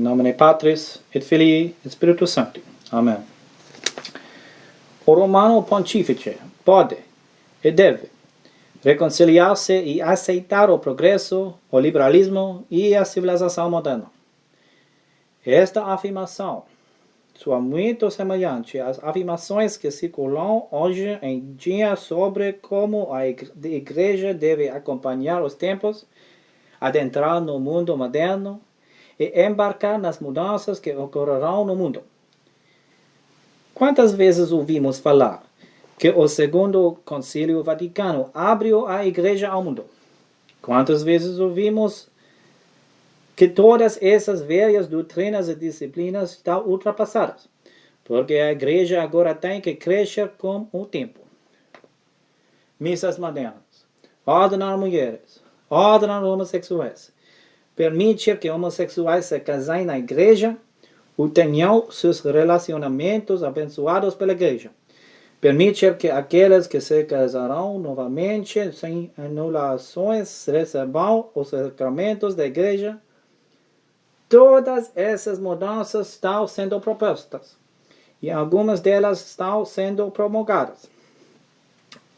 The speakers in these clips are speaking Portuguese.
Em nome Patris, et Filii, et Spiritus Sancti. Amém. O Romano Pontífice pode e deve reconciliar-se e aceitar o progresso, o liberalismo e a civilização moderna. Esta afirmação soa muito semelhante às afirmações que circulam hoje em dia sobre como a Igreja deve acompanhar os tempos, adentrar no mundo moderno e embarcar nas mudanças que ocorrerão no mundo. Quantas vezes ouvimos falar que o Segundo Concílio Vaticano abriu a Igreja ao mundo? Quantas vezes ouvimos que todas essas velhas doutrinas e disciplinas estão ultrapassadas, porque a Igreja agora tem que crescer com o tempo? Missas modernas, ordenar mulheres, ordenar homossexuais, permitir que homossexuais se casem na Igreja ou tenham seus relacionamentos abençoados pela Igreja. Permitir que aqueles que se casarão novamente sem anulações recebam os sacramentos da Igreja. Todas essas mudanças estão sendo propostas e algumas delas estão sendo promulgadas.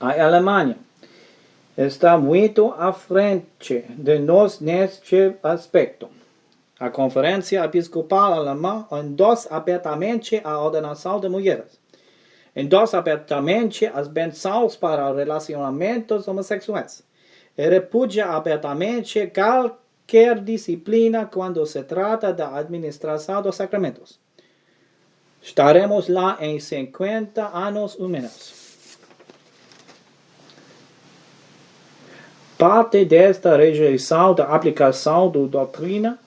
A Alemanha está muito à frente de nós neste aspecto. A Conferência Episcopal Alemã endossa abertamente a ordenação de mulheres. Endossa abertamente as bênçãos para relacionamentos homossexuais. E repudia abertamente qualquer disciplina quando se trata da administração dos sacramentos. Estaremos lá em 50 anos ou menos. Parte desta rejeição da aplicação da doutrina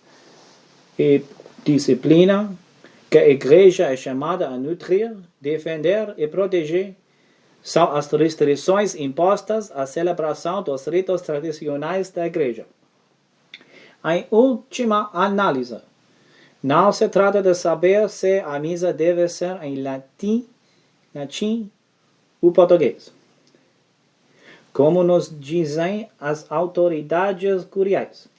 e disciplina que a Igreja é chamada a nutrir, defender e proteger são as restrições impostas à celebração dos ritos tradicionais da Igreja. Em última análise, não se trata de saber se a missa deve ser em latim ou português, como nos dizem as autoridades curiais.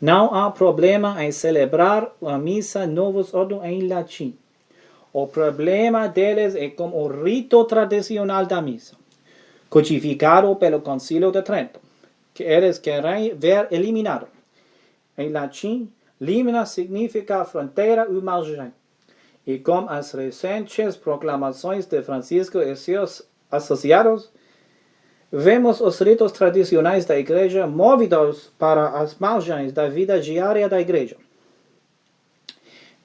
Não há problema em celebrar a missa Novus Ordo em latim. O problema deles é com o rito tradicional da missa, codificado pelo Concílio de Trento, que eles querem ver eliminado. Em latim, limina significa fronteira ou margem. E com as recentes proclamações de Francisco e seus associados, vemos os ritos tradicionais da Igreja movidos para as margens da vida diária da Igreja.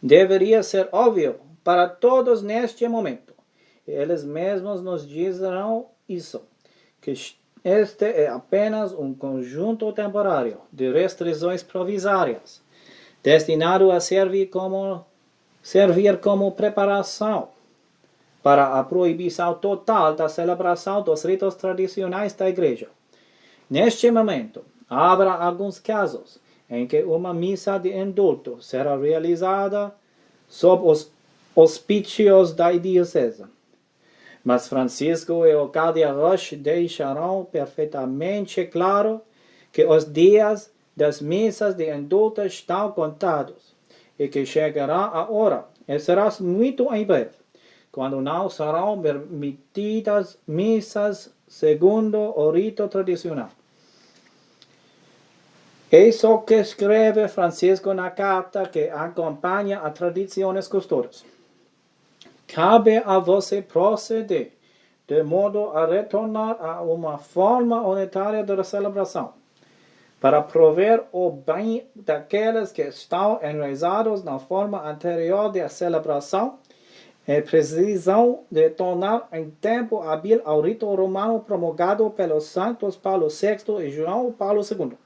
Deveria ser óbvio para todos neste momento, e eles mesmos nos dirão isso, que este é apenas um conjunto temporário de restrições provisórias, destinado a servir como preparação para a proibição total da celebração dos ritos tradicionais da Igreja. Neste momento, haverá alguns casos em que uma missa de indulto será realizada sob os auspícios da diocese. Mas Francisco e Ocadia Roche deixarão perfeitamente claro que os dias das missas de indulto estão contados e que chegará a hora, e será muito em breve, quando não serão permitidas missas segundo o rito tradicional. Isso que escreve Francisco na carta que acompanha a tradições custórias. Cabe a você proceder de modo a retornar a uma forma unitária de celebração, para prover o bem daqueles que estão enraizados na forma anterior de celebração. É preciso de tornar em tempo hábil ao rito romano promulgado pelos santos Paulo VI e João Paulo II.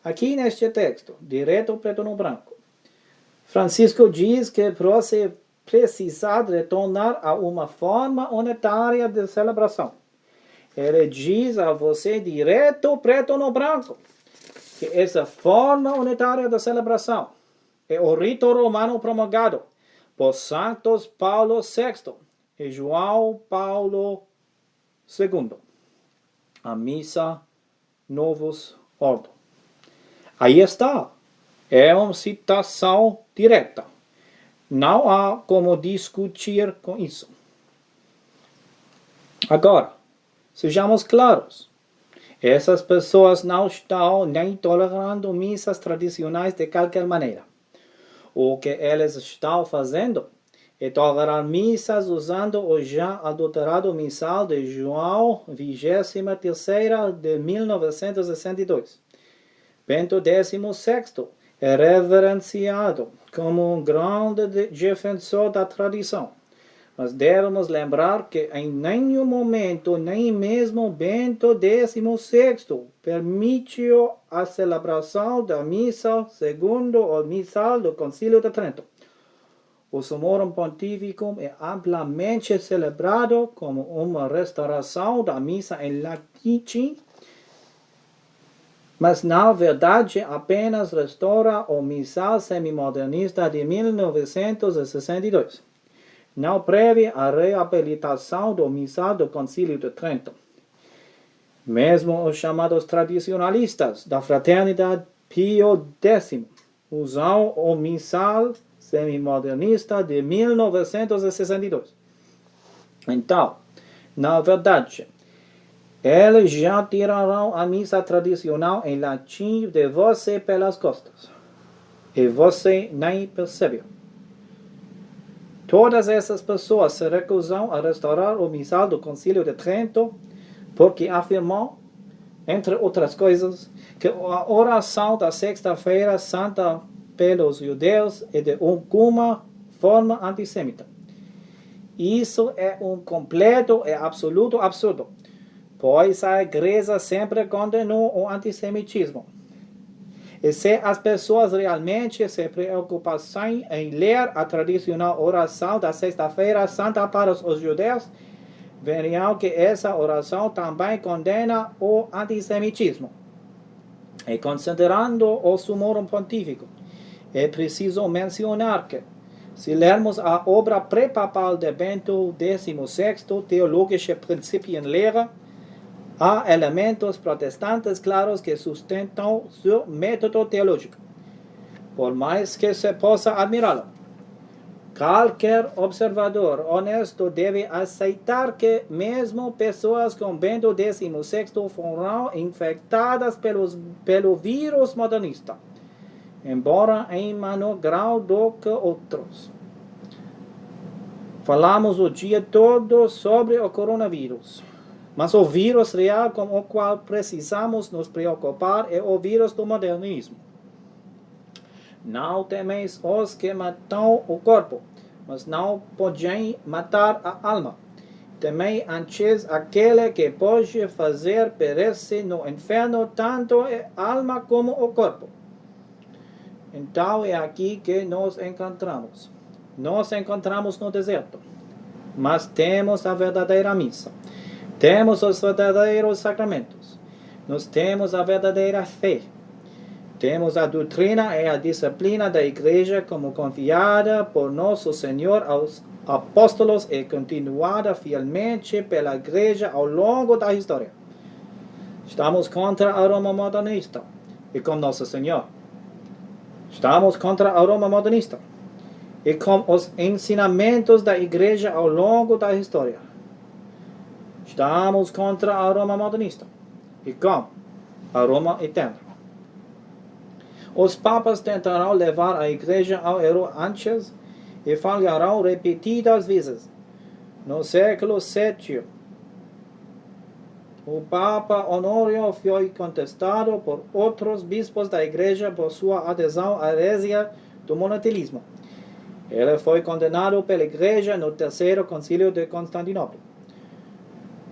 Aqui neste texto, direto preto no branco, Francisco diz que você precisa retornar a uma forma unitária de celebração. Ele diz a você direto preto no branco que essa forma unitária de celebração é o rito romano promulgado por santos Paulo VI e João Paulo II. A missa Novus Ordo. Aí está É uma citação direta. Não há como discutir com isso. Agora, sejamos claros. Essas pessoas não estão nem tolerando missas tradicionais de qualquer maneira. O que eles estão fazendo é tolerar missas usando o já adulterado missal de João 23 de 1962. Bento XVI é reverenciado como um grande defensor da tradição. Mas devemos lembrar que em nenhum momento, nem mesmo Bento XVI permitiu a celebração da missa segundo o missal do Concílio de Trento. O Sumorum Pontificum é amplamente celebrado como uma restauração da missa em latim, mas na verdade apenas restaura o missal semimodernista de 1962. Não prevê a reabilitação do missal do Concílio de Trento. Mesmo os chamados tradicionalistas da Fraternidade Pio X usam o missal semimodernista de 1962. Então, na verdade, eles já tiraram a missa tradicional em latim de você pelas costas. E você nem percebeu. Todas essas pessoas se recusam a restaurar o missal do Concílio de Trento porque afirmam, entre outras coisas, que a oração da Sexta-feira Santa pelos judeus é de alguma forma antissemita. Isso é um completo e absoluto absurdo, pois a Igreja sempre condenou o antissemitismo. E se as pessoas realmente se preocupassem em ler a tradicional oração da Sexta-feira Santa para os judeus, veriam que essa oração também condena o antissemitismo. E considerando o Sumorum Pontífico, é preciso mencionar que, se lermos a obra pré-papal de Bento XVI, Theologische Prinzipien Lehre, há elementos protestantes claros que sustentam seu método teológico, por mais que se possa admirá-lo. Qualquer observador honesto deve aceitar que mesmo pessoas com Bento XVI foram infectadas pelo vírus modernista, embora em menor grau do que outros. Falamos o dia todo sobre o coronavírus. Mas o vírus real com o qual precisamos nos preocupar é o vírus do modernismo. Não temeis os que matam o corpo, mas não podem matar a alma. Temei antes aquele que pode fazer perecer no inferno tanto a alma como o corpo. Então é aqui que nos encontramos. Nos encontramos no deserto, mas temos a verdadeira missa. Temos os verdadeiros sacramentos. Nós temos a verdadeira fé. Temos a doutrina e a disciplina da Igreja como confiada por nosso Senhor aos apóstolos e continuada fielmente pela Igreja ao longo da história. Estamos contra a Roma modernista e com nosso Senhor. Estamos contra a Roma modernista e com os ensinamentos da Igreja ao longo da história. Estamos contra a Roma modernista e com a Roma eterna. Os papas tentarão levar a Igreja ao erro antes e falharão repetidas vezes. No século VII, o Papa Honório foi contestado por outros bispos da Igreja por sua adesão à heresia do monoteísmo. Ele foi condenado pela Igreja no Terceiro Concílio de Constantinopla.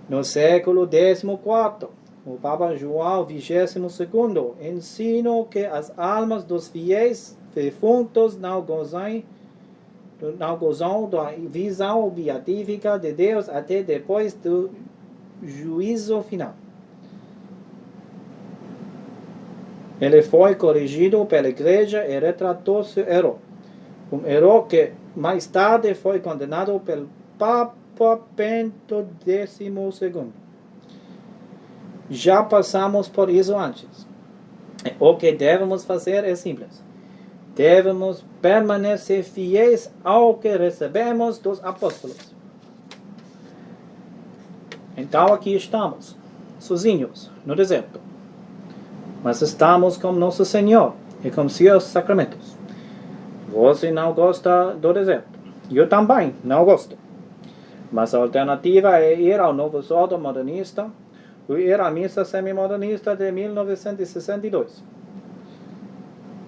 No século XIV, o Papa João XXII ensinou que as almas dos fiéis defuntos não gozam da visão beatífica de Deus até depois do juízo final. Ele foi corrigido pela Igreja e retratou seu erro. Um erro que mais tarde foi condenado pelo Papa Bento XVI. Já passamos por isso antes. O que devemos fazer é simples. devemos permanecer fiéis ao que recebemos dos apóstolos. Então aqui estamos, sozinhos, no deserto. Mas estamos com nosso Senhor e com seus sacramentos. Você não gosta do deserto. Eu também não gosto. Mas a alternativa é ir ao Novo Sordo modernista ou ir à missa semi-modernista de 1962.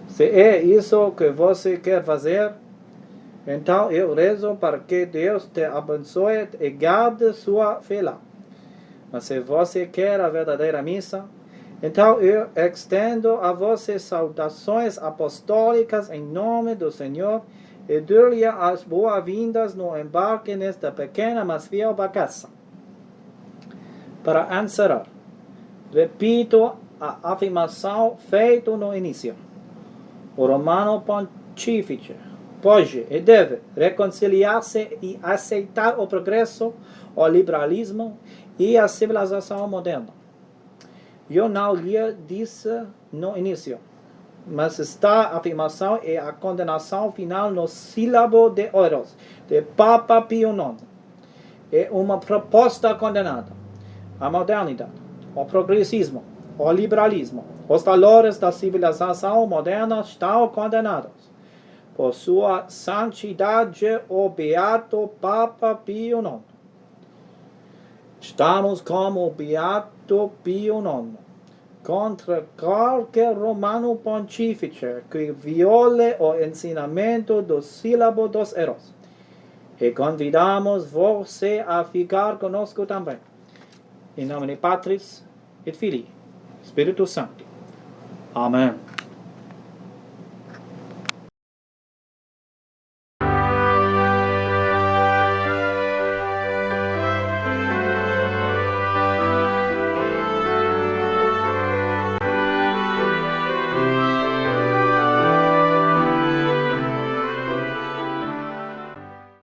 Se é isso que você quer fazer, então eu rezo para que Deus te abençoe e guarde sua fé lá. Mas se você quer a verdadeira missa, então eu extendo a você saudações apostólicas em nome do Senhor e dou-lhe as boas-vindas no embarque nesta pequena mas fiel barcaça. Para encerrar, repito a afirmação feita no início. O Romano Pontífice pode e deve reconciliar-se e aceitar o progresso, o liberalismo e a civilização moderna. Eu não lhe disse no início, mas esta afirmação é a condenação final no sílabo de Oros, de Papa Pio IX. É uma proposta condenada. A modernidade, o progressismo, o liberalismo, os valores da civilização moderna estão condenados. Por sua santidade, o beato Papa Pio IX. Estamos como o beato Pio IX, contra qualquer romano pontífice que viole o ensinamento do sílabo dos Eros. E convidamos você a ficar conosco também. Em nome de Patris et Filii, Espírito Santo. Amém.